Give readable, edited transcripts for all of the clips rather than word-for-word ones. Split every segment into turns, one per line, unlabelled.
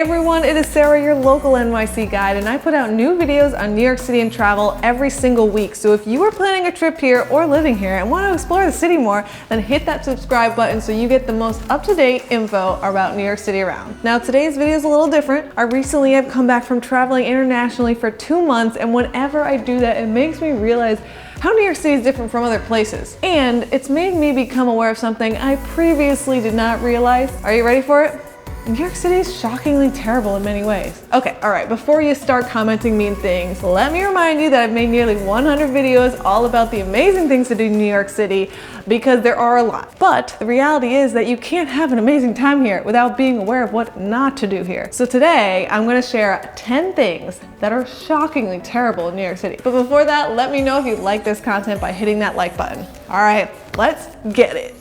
Hey everyone, it is Sarah, your local NYC guide, and I put out new videos on New York City and travel every single week. So if you are planning a trip here or living here and want to explore the city more, then hit that subscribe button so you get the most up-to-date info about New York City around. Now today's video is a little different. I recently have come back from traveling internationally for 2 months, and whenever I do that, it makes me realize how New York City is different from other places. And it's made me become aware of something I previously did not realize. Are you ready for it? New York City is shockingly terrible in many ways. Okay, all right, before you start commenting mean things, let me remind you that I've made nearly 100 videos all about the amazing things to do in New York City, because there are a lot. But the reality is that you can't have an amazing time here without being aware of what not to do here. So today, I'm gonna share 10 things that are shockingly terrible in New York City. But before that, let me know if you like this content by hitting that like button. All right, let's get it.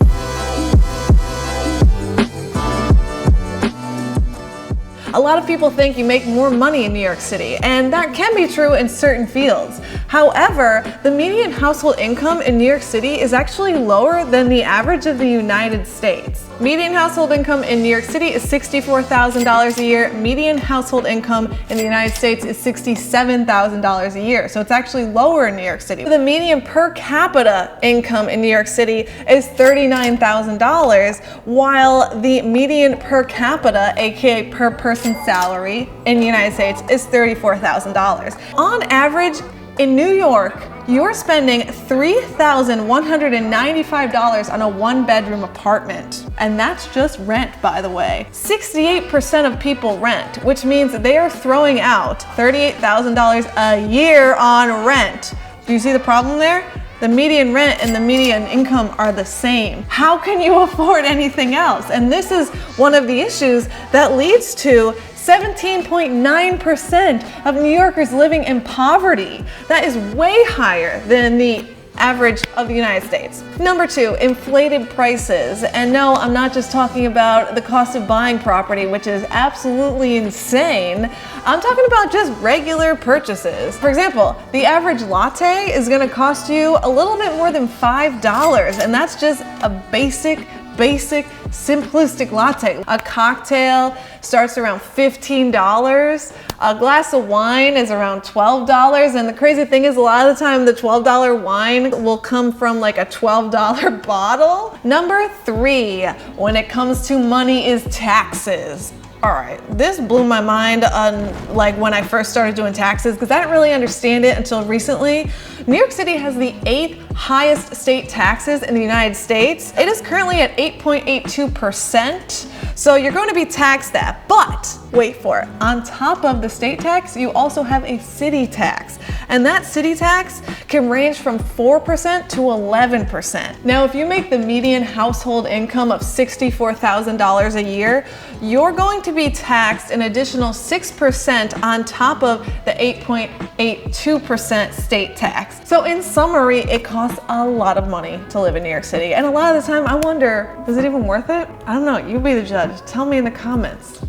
A lot of people think you make more money in New York City, and that can be true in certain fields. However, the median household income in New York City is actually lower than the average of the United States. Median household income in New York City is $64,000 a year. Median household income in the United States is $67,000 a year. So it's actually lower in New York City. The median per capita income in New York City is $39,000, while the median per capita, aka per person salary in the United States, is $34,000. On average, in New York, you're spending $3,195 on a 1-bedroom apartment. And that's just rent, by the way. 68% of people rent, which means they are throwing out $38,000 a year on rent. Do you see the problem there? The median rent and the median income are the same. How can you afford anything else? And this is one of the issues that leads to 17.9% of New Yorkers living in poverty. That is way higher than the average of the United States. Number 2, inflated prices. And no, I'm not just talking about the cost of buying property, which is absolutely insane. I'm talking about just regular purchases. For example, the average latte is gonna cost you a little bit more than $5, and that's just a basic, simplistic latte. A cocktail starts around $15. A glass of wine is around $12. And the crazy thing is, a lot of the time, the $12 wine will come from like a $12 bottle. Number 3, when it comes to money, is taxes. All right, this blew my mind on like when I first started doing taxes, because I didn't really understand it until recently. New York City has the 8th highest state taxes in the United States. It is currently at 8.82%. So you're going to be taxed that, but wait for it. On top of the state tax, you also have a city tax. And that city tax can range from 4% to 11%. Now, if you make the median household income of $64,000 a year, you're going to be taxed an additional 6% on top of the 8.82% state tax. So in summary, it costs a lot of money to live in New York City. And a lot of the time I wonder, is it even worth it? I don't know, you be the judge. Tell me in the comments.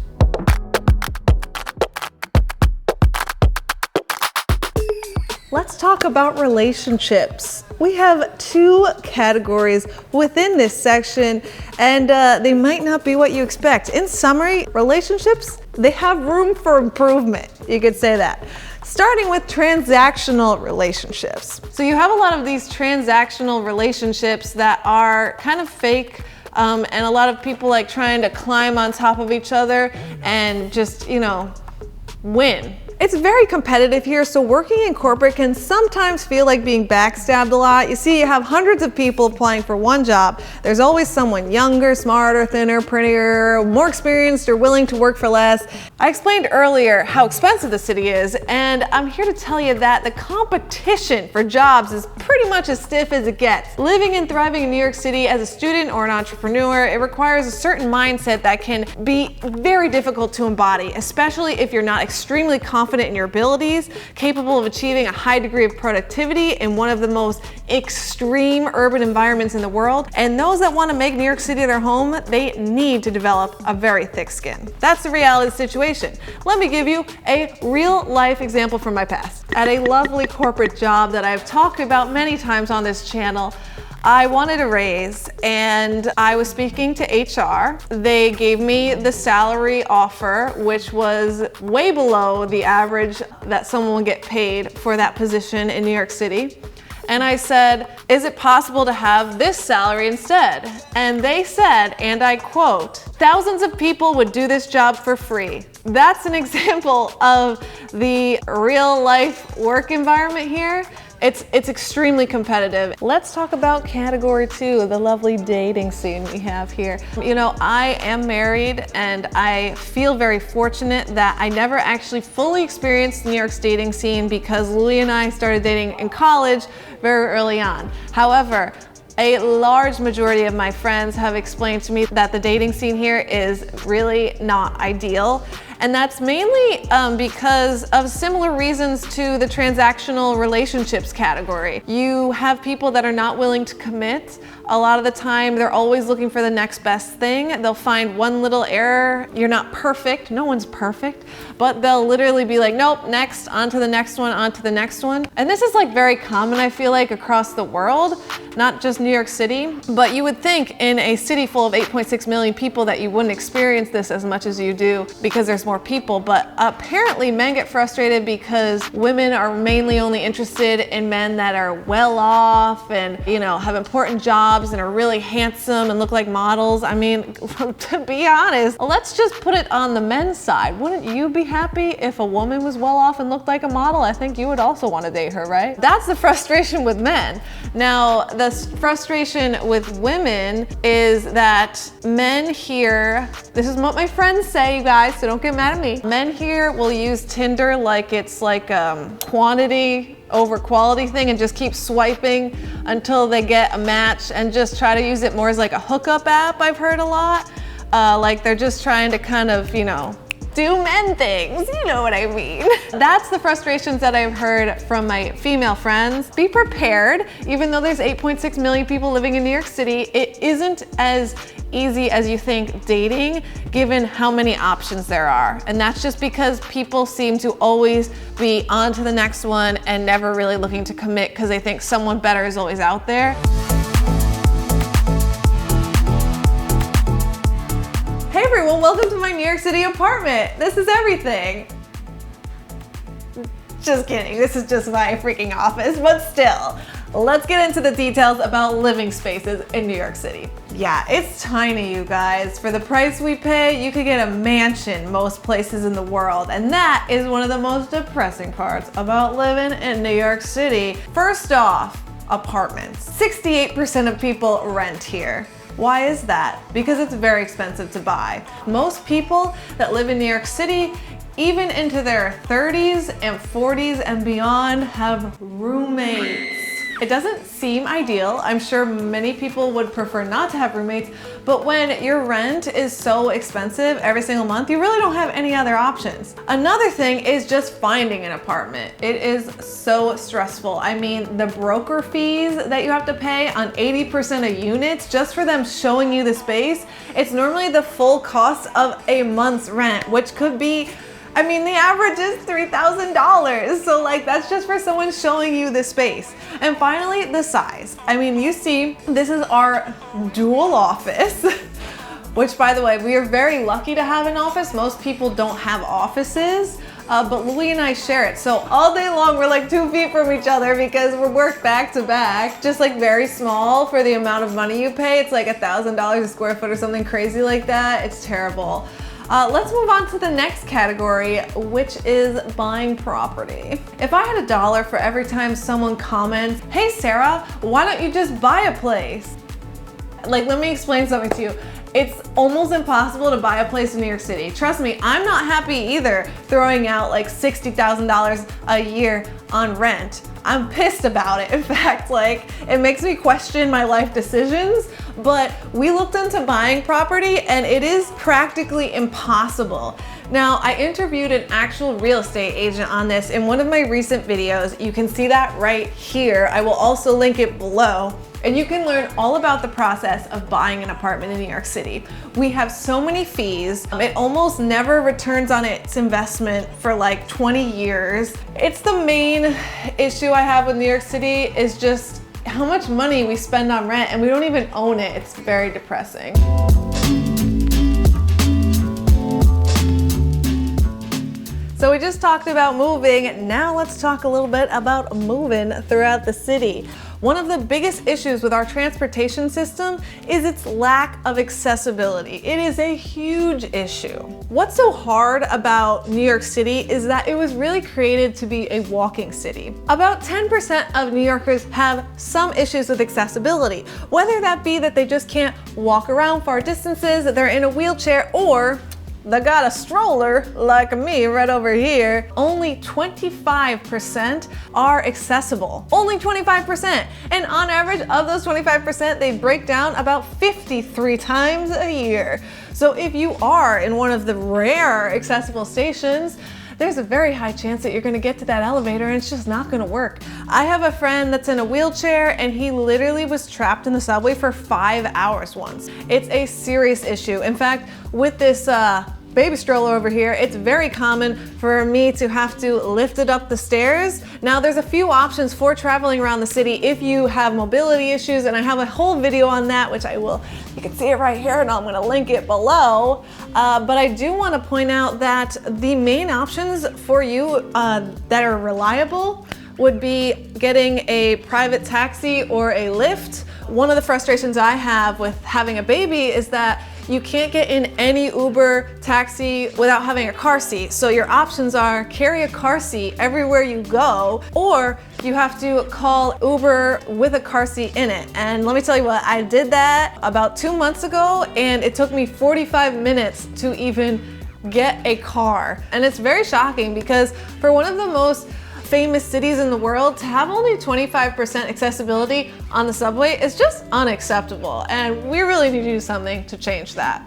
Let's talk about relationships. We have 2 categories within this section, and they might not be what you expect. In summary, relationships, they have room for improvement. You could say that. Starting with transactional relationships. So you have a lot of these transactional relationships that are kind of fake, and a lot of people like trying to climb on top of each other and just, win. It's very competitive here, so working in corporate can sometimes feel like being backstabbed a lot. You see, you have hundreds of people applying for one job. There's always someone younger, smarter, thinner, prettier, more experienced, or willing to work for less. I explained earlier how expensive the city is, and I'm here to tell you that the competition for jobs is pretty much as stiff as it gets. Living and thriving in New York City as a student or an entrepreneur, it requires a certain mindset that can be very difficult to embody, especially if you're not extremely confident in your abilities, capable of achieving a high degree of productivity in one of the most extreme urban environments in the world. And those that want to make New York City their home, they need to develop a very thick skin. That's the reality of the situation. Let me give you a real life example from my past. At a lovely corporate job that I've talked about many times on this channel, I wanted a raise and I was speaking to HR. They gave me the salary offer, which was way below the average that someone would get paid for that position in New York City. And I said, is it possible to have this salary instead? And they said, and I quote, thousands of people would do this job for free. That's an example of the real life work environment here. It's extremely competitive. Let's talk about category 2, the lovely dating scene we have here. You know, I am married and I feel very fortunate that I never actually fully experienced New York's dating scene because Louis and I started dating in college very early on. However, a large majority of my friends have explained to me that the dating scene here is really not ideal. And that's mainly because of similar reasons to the transactional relationships category. You have people that are not willing to commit. A lot of the time, they're always looking for the next best thing. They'll find one little error. You're not perfect. No one's perfect. But they'll literally be like, nope, next, on to the next one, on to the next one. And this is like very common, I feel like, across the world, not just New York City. But you would think in a city full of 8.6 million people that you wouldn't experience this as much as you do because there's more people, but apparently men get frustrated because women are mainly only interested in men that are well off and, you know, have important jobs and are really handsome and look like models. I mean, to be honest, let's just put it on the men's side. Wouldn't you be happy if a woman was well off and looked like a model? I think you would also want to date her, right? That's the frustration with men. Now, the frustration with women is that men here, this is what my friends say, you guys, so don't get mad at me. Men here will use Tinder like it's like quantity over quality thing and just keep swiping until they get a match and just try to use it more as like a hookup app, I've heard a lot. Like they're just trying to kind of, you know, do men things, you know what I mean. That's the frustrations that I've heard from my female friends. Be prepared, even though there's 8.6 million people living in New York City, it isn't as easy as you think dating, given how many options there are. And that's just because people seem to always be on to the next one and never really looking to commit because they think someone better is always out there. Hey everyone, welcome to my New York City apartment. This is everything. Just kidding, this is just my freaking office, but still. Let's get into the details about living spaces in New York City. Yeah, it's tiny, you guys. For the price we pay, you could get a mansion most places in the world, and that is one of the most depressing parts about living in New York City. First off, apartments. 68% of people rent here. Why is that? Because it's very expensive to buy. Most people that live in New York City, even into their 30s and 40s and beyond, have roommates. It doesn't seem ideal. I'm sure many people would prefer not to have roommates, but when your rent is so expensive every single month, you really don't have any other options. Another thing is just finding an apartment. It is so stressful. I mean, the broker fees that you have to pay on 80% of units just for them showing you the space, it's normally the full cost of a month's rent, which could be, I mean, the average is $3,000. So like, that's just for someone showing you the space. And finally, the size. I mean, you see, this is our dual office, which by the way, we are very lucky to have an office. Most people don't have offices, but Louis and I share it. So all day long, we're like 2 feet from each other because we work back to back, just like very small for the amount of money you pay. It's like $1,000 a square foot or something crazy like that. It's terrible. Let's move on to the next category, which is buying property. If I had $1 for every time someone comments, hey Sarah, why don't you just buy a place? Like, let me explain something to you. It's almost impossible to buy a place in New York City. Trust me, I'm not happy either throwing out like $60,000 a year on rent. I'm pissed about it. In fact, like, it makes me question my life decisions, but we looked into buying property and it is practically impossible. Now, I interviewed an actual real estate agent on this in one of my recent videos. You can see that right here. I will also link it below. And you can learn all about the process of buying an apartment in New York City. We have so many fees. It almost never returns on its investment for like 20 years. It's the main issue I have with New York City is just how much money we spend on rent and we don't even own it. It's very depressing. So we just talked about moving. Now let's talk a little bit about moving throughout the city. One of the biggest issues with our transportation system is its lack of accessibility. It is a huge issue. What's so hard about New York City is that it was really created to be a walking city. About 10% of New Yorkers have some issues with accessibility, whether that be that they just can't walk around far distances, they're in a wheelchair, or they got a stroller like me right over here. Only 25% are accessible. Only 25%. And on average of those 25%, they break down about 53 times a year. So if you are in one of the rare accessible stations, there's a very high chance that you're gonna get to that elevator and it's just not gonna work. I have a friend that's in a wheelchair and he literally was trapped in the subway for 5 hours once. It's a serious issue. In fact, with this baby stroller over here, it's very common for me to have to lift it up the stairs. Now there's a few options for traveling around the city if you have mobility issues, and I have a whole video on that, which you can see it right here and I'm gonna link it below. But I do wanna point out that the main options for you that are reliable would be getting a private taxi or a Lyft. One of the frustrations I have with having a baby is that you can't get in any Uber taxi without having a car seat. So your options are carry a car seat everywhere you go, or you have to call Uber with a car seat in it. And let me tell you what, I did that about 2 months ago and it took me 45 minutes to even get a car. And it's very shocking because for one of the most famous cities in the world, to have only 25% accessibility on the subway is just unacceptable, and we really need to do something to change that.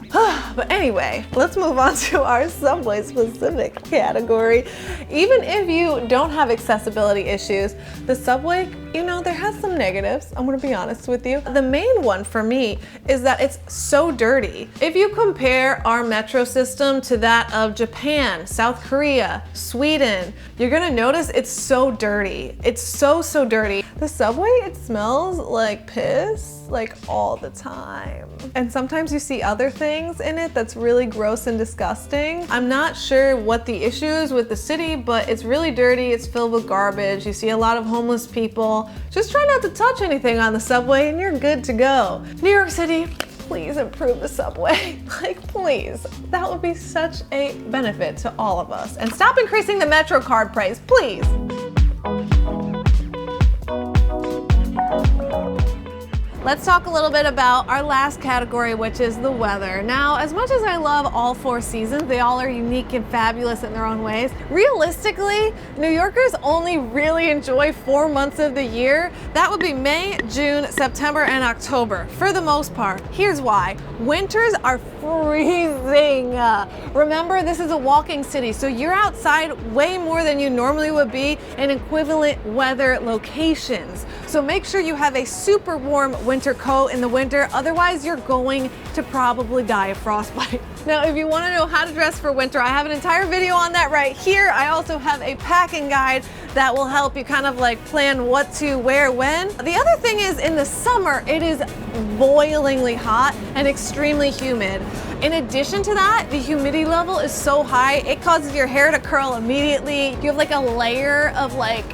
But anyway, let's move on to our subway specific category. Even if you don't have accessibility issues, the subway, you know, there has some negatives, I'm gonna be honest with you. The main one for me is that it's so dirty. If you compare our metro system to that of Japan, South Korea, Sweden, you're gonna notice it's so dirty. It's so dirty. The subway, it smells like piss, like all the time. And sometimes you see other things in it that's really gross and disgusting. I'm not sure what the issue is with the city, but it's really dirty. It's filled with garbage. You see a lot of homeless people. Just try not to touch anything on the subway and you're good to go. New York City, please improve the subway. Like, please. That would be such a benefit to all of us. And stop increasing the Metro card price, please. Let's talk a little bit about our last category, which is the weather. Now, as much as I love all 4 seasons, they all are unique and fabulous in their own ways. Realistically, New Yorkers only really enjoy 4 months of the year. That would be May, June, September, and October, for the most part. Here's why. Winters are freezing. Remember, this is a walking city, so you're outside way more than you normally would be in equivalent weather locations. So make sure you have a super warm winter coat in the winter, otherwise you're going to probably die of frostbite. Now, if you want to know how to dress for winter, I have an entire video on that right here. I also have a packing guide that will help you kind of like plan what to wear when. The other thing is, in the summer, it is boilingly hot and extremely humid. In addition to that, the humidity level is so high, it causes your hair to curl immediately. You have like a layer of like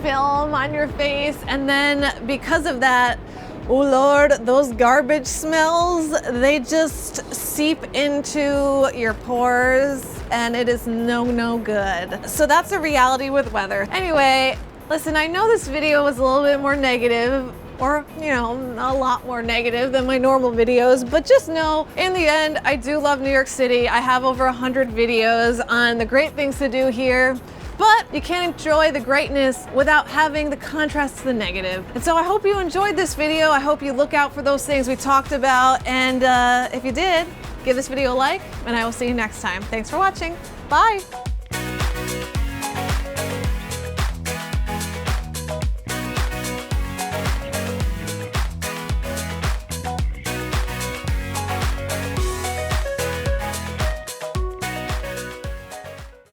film on your face, and then because of that, oh Lord, those garbage smells, they just seep into your pores and it is no good. So that's the reality with weather. Anyway, listen, I know this video was a little bit more negative, or, you know, a lot more negative than my normal videos, but just know, in the end, I do love New York City. I have over 100 videos on the great things to do here. But you can't enjoy the greatness without having the contrast to the negative. And so I hope you enjoyed this video. I hope you look out for those things we talked about. And if you did, give this video a like, and I will see you next time. Thanks for watching. Bye.